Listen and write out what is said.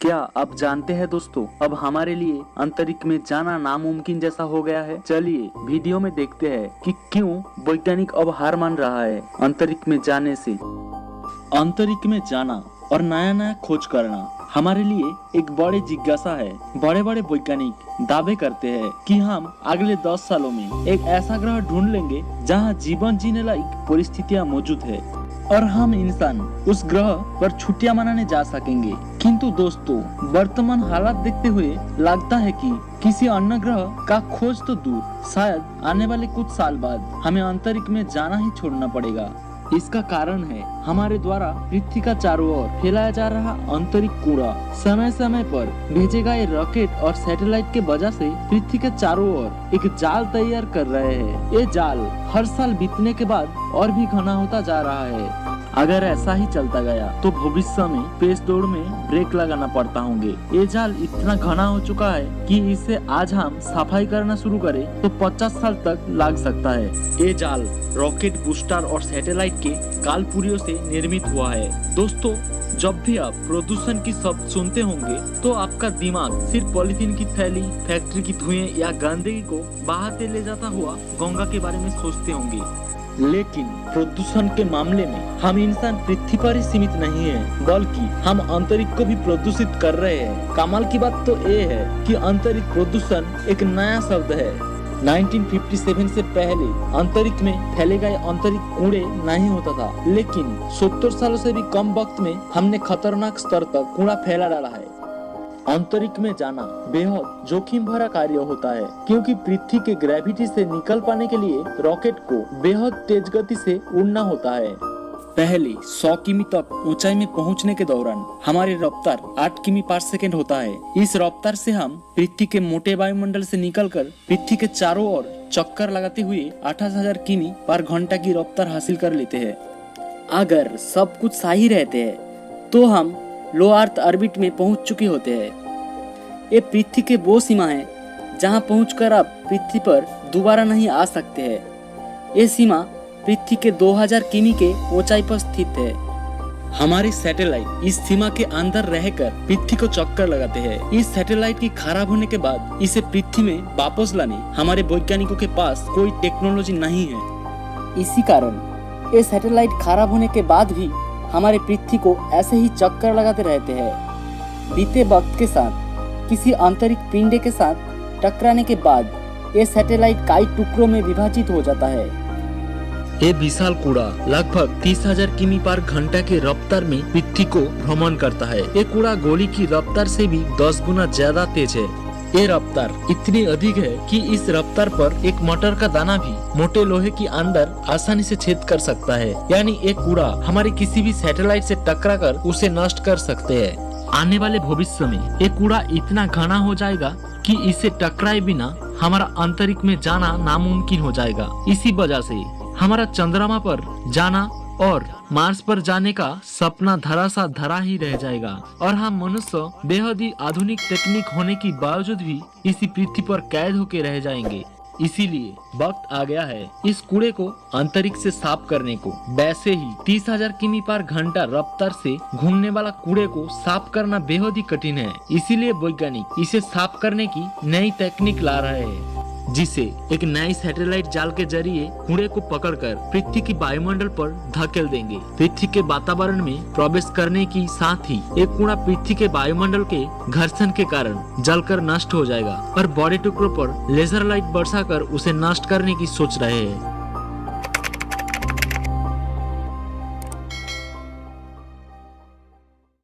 क्या आप जानते हैं दोस्तों, अब हमारे लिए अंतरिक्ष में जाना नामुमकिन जैसा हो गया है। चलिए वीडियो में देखते हैं कि क्यों वैज्ञानिक अब हार मान रहा है अंतरिक्ष में जाने से। अंतरिक्ष में जाना और नया नया खोज करना हमारे लिए एक बड़े जिज्ञासा है। बड़े बड़े वैज्ञानिक दावे करते हैं कि हम अगले 10 सालों में एक ऐसा ग्रह ढूंढ लेंगे जहां जीवन जीने लायक परिस्थितियां मौजूद है और हम इंसान उस ग्रह पर छुट्टियां मनाने जा सकेंगे। किंतु दोस्तों, वर्तमान हालात देखते हुए लगता है कि किसी अन्य ग्रह का खोज तो दूर, शायद आने वाले कुछ साल बाद हमें अंतरिक्ष में जाना ही छोड़ना पड़ेगा। इसका कारण है हमारे द्वारा पृथ्वी का चारों ओर फैलाया जा रहा अंतरिक्ष कूड़ा। समय समय पर भेजे गए रॉकेट और सैटेलाइट के वजह से पृथ्वी के चारों ओर एक जाल तैयार कर रहे हैं। ये जाल हर साल बीतने के बाद और भी घना होता जा रहा है। अगर ऐसा ही चलता गया तो भविष्य में स्पेस दौड़ में ब्रेक लगाना पड़ता होंगे। ये जाल इतना घना हो चुका है कि इसे आज हम सफाई करना शुरू करें तो 50 साल तक लग सकता है। ये जाल रॉकेट बूस्टर और सैटेलाइट के कालपुर्जों से निर्मित हुआ है। दोस्तों, जब भी आप प्रदूषण की शब्द सुनते होंगे तो आपका दिमाग सिर्फ पॉलीथीन की थैली, फैक्ट्री की धुएं या गंदगी को बहाते ले जाता हुआ गंगा के बारे में सोचते होंगे। लेकिन प्रदूषण के मामले में हम इंसान पृथ्वी पर ही सीमित नहीं है, बल्कि हम अंतरिक्ष को भी प्रदूषित कर रहे हैं। कमाल की बात तो ये है कि अंतरिक्ष प्रदूषण एक नया शब्द है। 1957 से पहले अंतरिक्ष में फैले गए अंतरिक्ष कूड़े नहीं होता था, लेकिन 70 सालों से भी कम वक्त में हमने खतरनाक स्तर तक कूड़ा फैला डाला है। अंतरिक्ष में जाना बेहद जोखिम भरा कार्य होता है, क्योंकि पृथ्वी के ग्रेविटी से निकल पाने के लिए रॉकेट को बेहद तेज गति से उड़ना होता है। पहले 100 किमी तक ऊंचाई में पहुंचने के दौरान हमारी रफ्तार 8 किमी पर सेकंड होता है। इस रफ्तार से हम पृथ्वी के मोटे वायुमंडल से निकलकर पृथ्वी के चारों ओर चक्कर लगाते हुए 28,000 किमी पर घंटा की रफ्तार हासिल कर लेते हैं। अगर सब कुछ सही रहते हैं तो हम लो अर्थ ऑर्बिट में पहुंच चुके होते हैं। ये पृथ्वी के वो सीमा है जहां पहुंचकर आप पृथ्वी पर दोबारा नहीं आ सकते हैं। ये सीमा पृथ्वी के 2000 किमी के ऊंचाई पर स्थित है। हमारी सैटेलाइट इस सीमा के अंदर रहकर पृथ्वी को चक्कर लगाते हैं। इस सैटेलाइट की खराब होने के बाद इसे पृथ्वी में वापस लाने हमारे वैज्ञानिकों के पास कोई टेक्नोलॉजी नहीं है। इसी कारण ये सैटेलाइट खराब होने के बाद भी हमारे पृथ्वी को ऐसे ही चक्कर लगाते रहते हैं। बीते वक्त के साथ किसी आंतरिक पिंड के साथ टकराने के बाद ये सैटेलाइट कई टुकड़ों में विभाजित हो जाता है। ये विशाल कूड़ा लगभग 30,000 किमी पर घंटा की रफ्तार में पृथ्वी को भ्रमण करता है। ये कूड़ा गोली की रफ्तार से भी 10 गुना ज्यादा तेज है। ये रफ्तार इतनी अधिक है कि इस रफ्तार पर एक मटर का दाना भी मोटे लोहे के अंदर आसानी से छेद कर सकता है। यानी ये कूड़ा हमारे किसी भी सैटेलाइट से टकराकर उसे नष्ट कर सकते हैं। आने वाले भविष्य में ये कूड़ा इतना घना हो जाएगा कि इसे टकराए बिना हमारा अंतरिक्ष में जाना नामुमकिन हो जाएगा। इसी वजह से हमारा चंद्रमा पर जाना और मार्स पर जाने का सपना धरा ही रह जाएगा और हम मनुष्य बेहद ही आधुनिक टेक्निक होने की बावजूद भी इसी पृथ्वी पर कैद होके रह जाएंगे। इसीलिए वक्त आ गया है इस कूड़े को अंतरिक्ष से साफ करने को। वैसे ही 30,000 किमी पर घंटा रफ्तार से घूमने वाला कूड़े को साफ करना बेहद ही कठिन है। इसीलिए वैज्ञानिक इसे साफ करने की नई तकनीक ला रहे हैं, जिसे एक नई सैटेलाइट जाल के जरिए कूड़े को पकड़कर पृथ्वी की वायुमंडल पर धकेल देंगे। पृथ्वी के वातावरण में प्रवेश करने की साथ ही एक कूड़ा पृथ्वी के वायुमंडल के घर्षण के कारण जलकर नष्ट हो जाएगा और बड़े टुकड़ों पर लेजर लाइट बरसाकर उसे नष्ट करने की सोच रहे हैं।